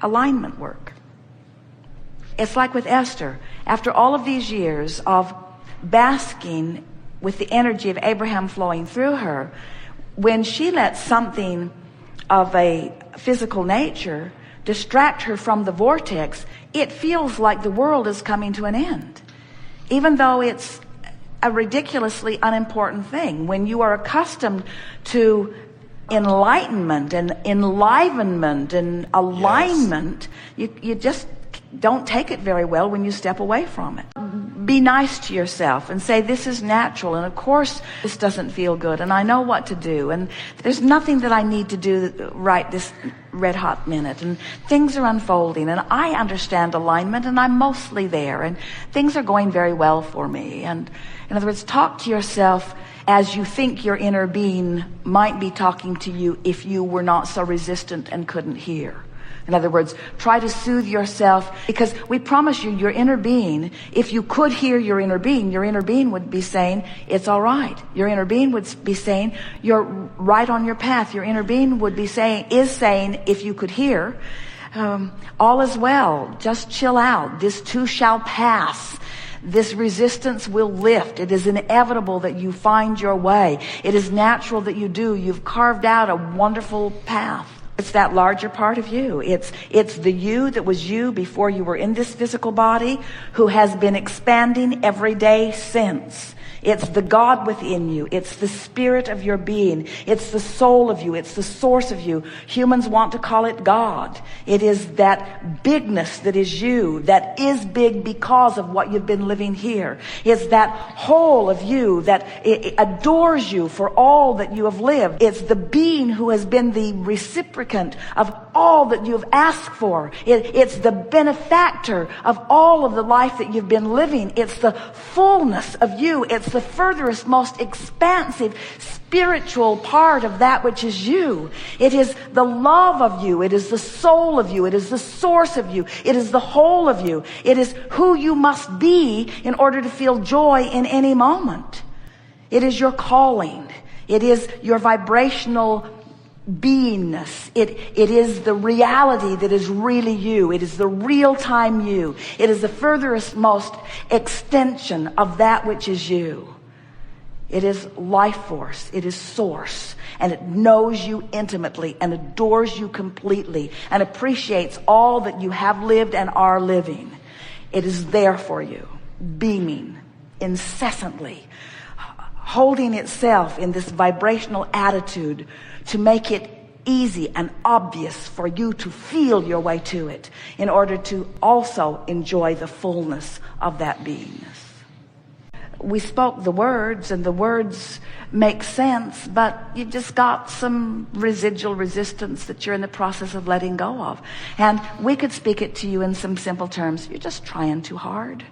alignment work. It's like with Esther. After all of these years of basking with the energy of Abraham flowing through her, when she let something of a physical nature distract her from the vortex, it feels like the world is coming to an end, even though it's a ridiculously unimportant thing. When you are accustomed to enlightenment and enlivenment and alignment, you just don't take it very well when you step away from it. Be nice to yourself and say, this is natural, and of course this doesn't feel good, and I know what to do, and there's nothing that I need to do right this red hot minute, and things are unfolding, and I understand alignment, and I'm mostly there, and things are going very well for me. And in other words, talk to yourself as you think your inner being might be talking to you if you were not so resistant and couldn't hear. In other words, try to soothe yourself, because we promise you, your inner being, if you could hear your inner being would be saying, it's all right. Your inner being would be saying, you're right on your path. Your inner being would be saying, if you could hear, all is well. Just chill out. This too shall pass. This resistance will lift. It is inevitable that you find your way. It is natural that you do. You've carved out a wonderful path. It's that larger part of you. It's the you that was you before you were in this physical body, who has been expanding every day since. It's the God within you. It's the spirit of your being. It's the soul of you. It's the source of you. Humans want to call it God. It is that bigness that is you, that is big because of what you've been living here. It's that whole of you that adores you for all that you have lived. It's the being who has been the reciprocant of all that you have asked for. It's the benefactor of all of the life that you've been living. It's the fullness of you. It's the furthest, most expansive spiritual part of that which is you. It is the love of you. It is the soul of you. It is the source of you. It is the whole of you. It is who you must be in order to feel joy in any moment. It is your calling. It is your vibrational beingness. It is the reality that is really you. It is the real-time you. It is the furthest most extension of that which is you. It is life force. It is source. And it knows you intimately and adores you completely and appreciates all that you have lived and are living. It is there for you, beaming incessantly, holding itself in this vibrational attitude to make it easy and obvious for you to feel your way to it in order to also enjoy the fullness of that beingness. We spoke the words, and the words make sense, but you've just got some residual resistance that you're in the process of letting go of. And we could speak it to you in some simple terms. You're just trying too hard.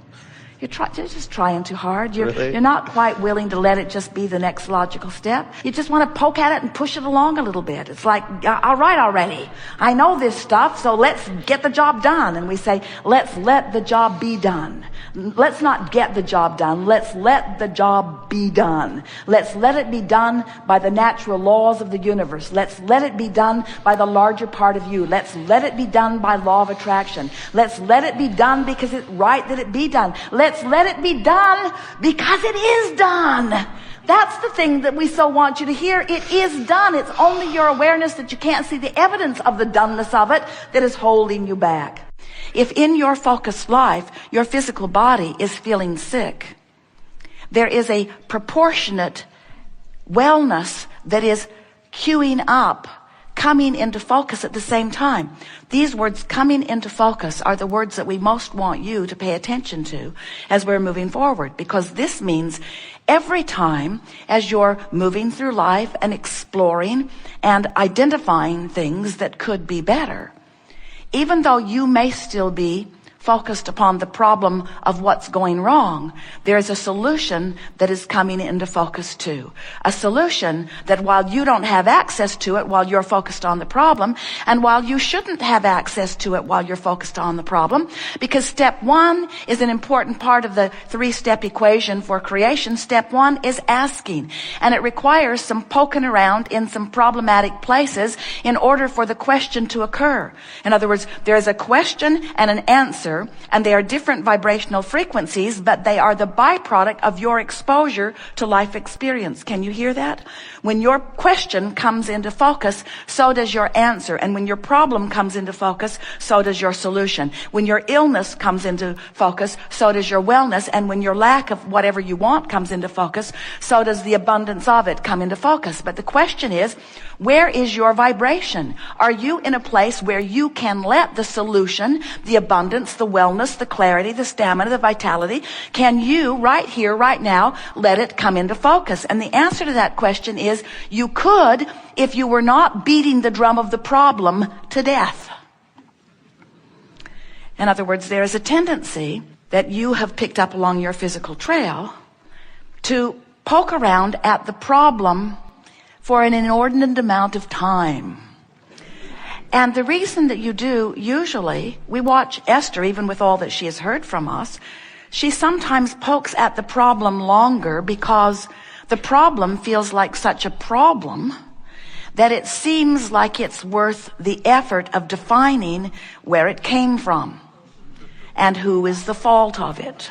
You're just trying too hard. You're not quite willing to let it just be the next logical step. You just want to poke at it and push it along a little bit. It's like, all right already. I know this stuff, so let's get the job done. And we say, let's let the job be done. Let's not get the job done. Let's let the job be done. Let's let it be done by the natural laws of the universe. Let's let it be done by the larger part of you. Let's let it be done by law of attraction. Let's let it be done because it's right that it be done. Let's let it be done because it is done. That's the thing that we so want you to hear. It is done. It's only your awareness that you can't see the evidence of the doneness of it that is holding you back. If in your focused life, your physical body is feeling sick, there is a proportionate wellness that is queuing up, coming into focus at the same time. These words, coming into focus, are the words that we most want you to pay attention to as we're moving forward, because this means every time as you're moving through life and exploring and identifying things that could be better, even though you may still be focused upon the problem of what's going wrong, there's a solution that is coming into focus too. A solution that while you don't have access to it while you're focused on the problem, and while you shouldn't have access to it while you're focused on the problem, because step one is an important part of the three-step equation for creation. Step one is asking, and it requires some poking around in some problematic places in order for the question to occur. In other words, there is a question and an answer, and they are different vibrational frequencies, but they are the byproduct of your exposure to life experience. Can you hear that? When your question comes into focus, so does your answer. And when your problem comes into focus, so does your solution. When your illness comes into focus, so does your wellness. And when your lack of whatever you want comes into focus, so does the abundance of it come into focus. But the question is, where is your vibration? Are you in a place where you can let the solution, the abundance, the wellness, the clarity, the stamina, the vitality, can you right here, right now, let it come into focus? And the answer to that question is, you could if you were not beating the drum of the problem to death. In other words, there is a tendency that you have picked up along your physical trail to poke around at the problem for an inordinate amount of time. And the reason that you do, usually, we watch Esther, even with all that she has heard from us, she sometimes pokes at the problem longer because the problem feels like such a problem that it seems like it's worth the effort of defining where it came from and who is the fault of it.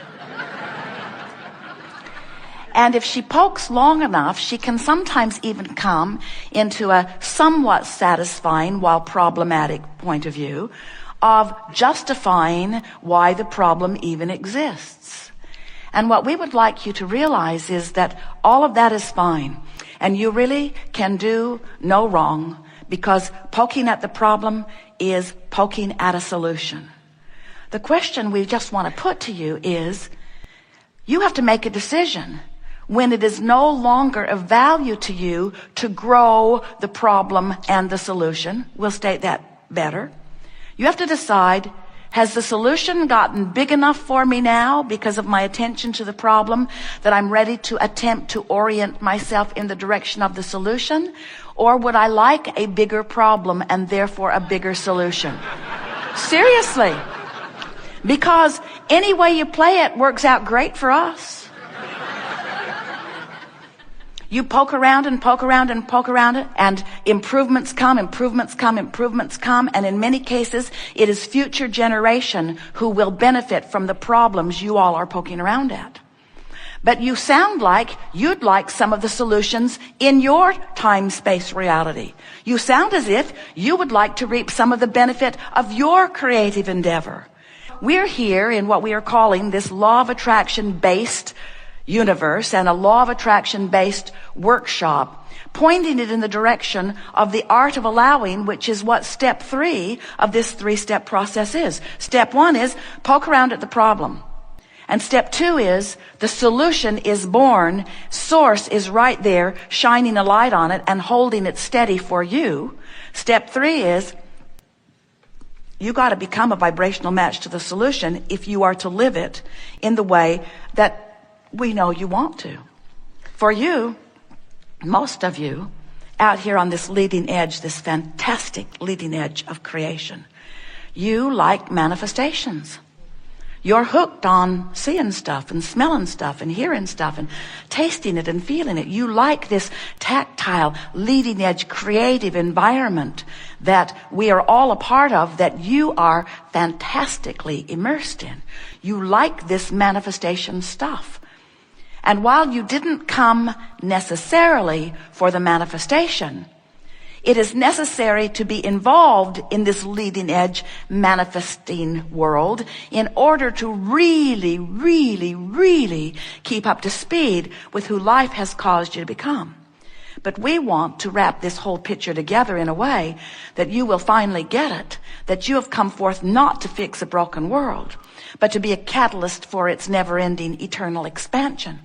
And if she pokes long enough, she can sometimes even come into a somewhat satisfying while problematic point of view of justifying why the problem even exists. And what we would like you to realize is that all of that is fine. And you really can do no wrong, because poking at the problem is poking at a solution. The question we just want to put to you is, you have to make a decision when it is no longer of value to you to grow the problem and the solution. We'll state that better. You have to decide, has the solution gotten big enough for me now because of my attention to the problem that I'm ready to attempt to orient myself in the direction of the solution? Or would I like a bigger problem and therefore a bigger solution? Seriously. Because any way you play it works out great for us. You poke around and poke around and poke around it, and improvements come, improvements come, improvements come, and in many cases, it is future generation who will benefit from the problems you all are poking around at. But you sound like you'd like some of the solutions in your time-space reality. You sound as if you would like to reap some of the benefit of your creative endeavor. We're here in what we are calling this law of attraction-based universe and a law of attraction-based workshop, pointing it in the direction of the art of allowing, which is what step 3 of this 3-step process is. Step 1 is poke around at the problem. And step 2 is the solution is born. Source is right there, shining a light on it and holding it steady for you. Step 3 is you got to become a vibrational match to the solution if you are to live it in the way that we know you want to. For you, most of you, out here on this leading edge, this fantastic leading edge of creation, you like manifestations. You're hooked on seeing stuff and smelling stuff and hearing stuff and tasting it and feeling it. You like this tactile, leading edge, creative environment that we are all a part of, that you are fantastically immersed in. You like this manifestation stuff. And while you didn't come necessarily for the manifestation, it is necessary to be involved in this leading edge manifesting world in order to really, really, really keep up to speed with who life has caused you to become. But we want to wrap this whole picture together in a way that you will finally get it, that you have come forth not to fix a broken world, but to be a catalyst for its never-ending eternal expansion.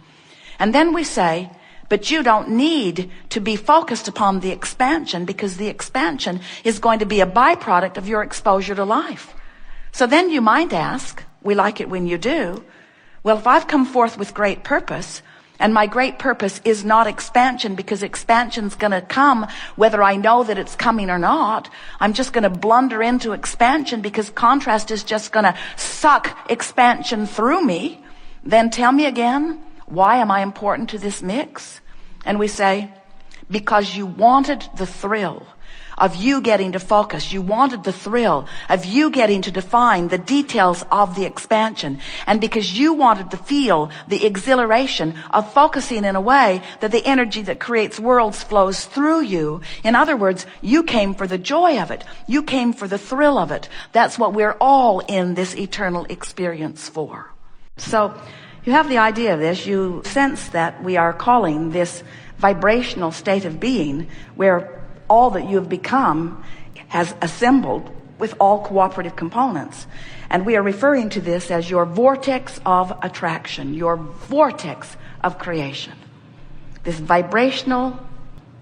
And then we say, but you don't need to be focused upon the expansion, because the expansion is going to be a byproduct of your exposure to life. So then you might ask, we like it when you do, well, if I've come forth with great purpose, and my great purpose is not expansion, because expansion's going to come whether I know that it's coming or not. I'm just going to blunder into expansion because contrast is just going to suck expansion through me. Then tell me again, why am I important to this mix? And we say, because you wanted the thrill of you getting to focus. You wanted the thrill of you getting to define the details of the expansion. And because you wanted to feel the exhilaration of focusing in a way that the energy that creates worlds flows through you. In other words, you came for the joy of it. You came for the thrill of it. That's what we're all in this eternal experience for. So you have the idea of this. You sense that we are calling this vibrational state of being where all that you have become has assembled with all cooperative components. And we are referring to this as your vortex of attraction, your vortex of creation. This vibrational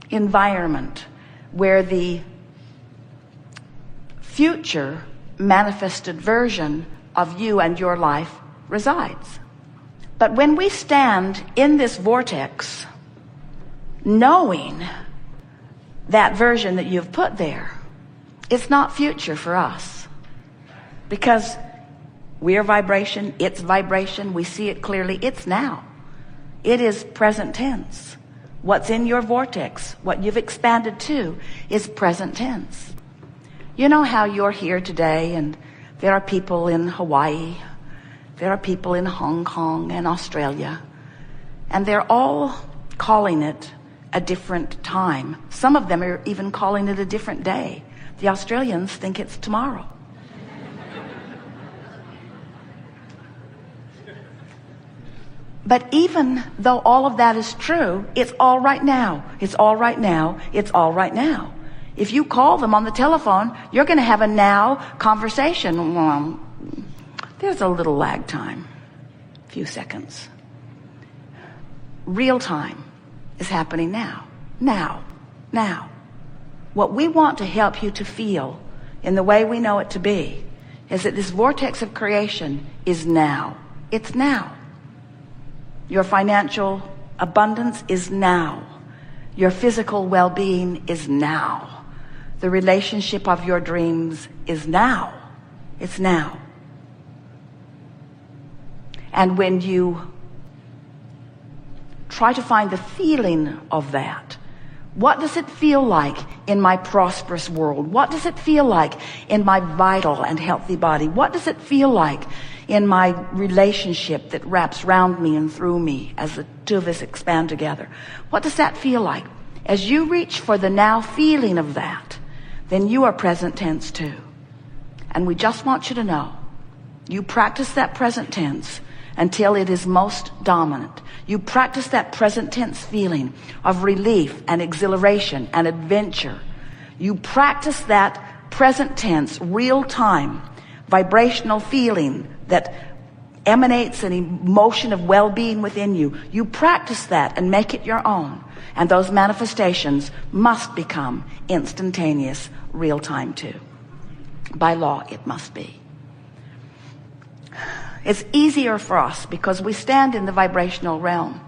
environment where the future manifested version of you and your life resides. But when we stand in this vortex, knowing that version that you've put there, it's not future for us, because we are vibration, it's vibration, we see it clearly, it's now. It is present tense. What's in your vortex, what you've expanded to, is present tense. You know how you're here today, and there are people in Hawaii, there are people in Hong Kong and Australia, and they're all calling it a different time. Some of them are even calling it a different day. The Australians think it's tomorrow. But even though all of that is true, it's all right now. It's all right now. It's all right now. If you call them on the telephone, you're going to have a now conversation. Well, there's a little lag time, a few seconds. Real time is happening now. Now. What we want to help you to feel in the way we know it to be is that this vortex of creation is now. It's now. Your financial abundance is now. Your physical well-being is now. The relationship of your dreams is now. It's now. And when you try to find the feeling of that, what does it feel like in my prosperous world? What does it feel like in my vital and healthy body? What does it feel like in my relationship that wraps round me and through me as the two of us expand together? What does that feel like? As you reach for the now feeling of that, then you are present tense too. And we just want you to know, you practice that present tense until it is most dominant. You practice that present tense feeling of relief and exhilaration and adventure. You practice that present tense, real time, vibrational feeling that emanates an emotion of well-being within you. You practice that and make it your own. And those manifestations must become instantaneous, real time too. By law, it must be. It's easier for us because we stand in the vibrational realm.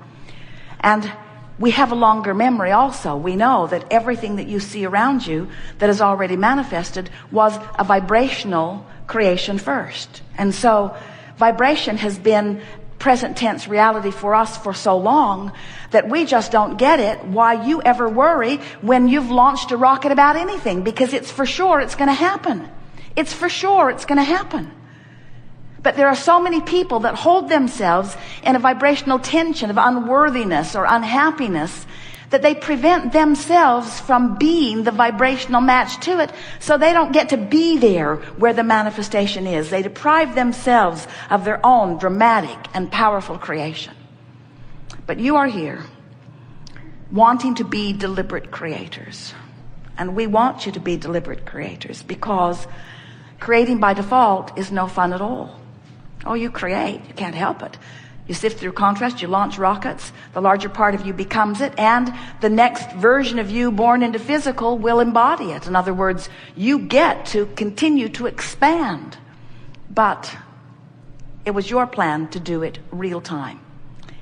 And we have a longer memory also. We know that everything that you see around you that is already manifested was a vibrational creation first. And so vibration has been present tense reality for us for so long that we just don't get it why you ever worry when you've launched a rocket about anything, because it's for sure it's going to happen. It's for sure it's going to happen. But there are so many people that hold themselves in a vibrational tension of unworthiness or unhappiness that they prevent themselves from being the vibrational match to it, so they don't get to be there where the manifestation is. They deprive themselves of their own dramatic and powerful creation. But you are here wanting to be deliberate creators. And we want you to be deliberate creators, because creating by default is no fun at all. Oh, you create. You can't help it. You sift through contrast, you launch rockets, the larger part of you becomes it, and the next version of you born into physical will embody it. In other words, you get to continue to expand. But it was your plan to do it real time.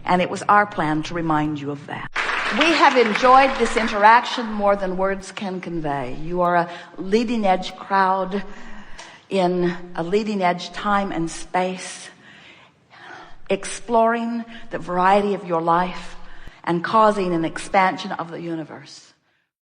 And it was our plan to remind you of that. We have enjoyed this interaction more than words can convey. You are a leading edge crowd in a leading edge time and space, exploring the variety of your life and causing an expansion of the universe.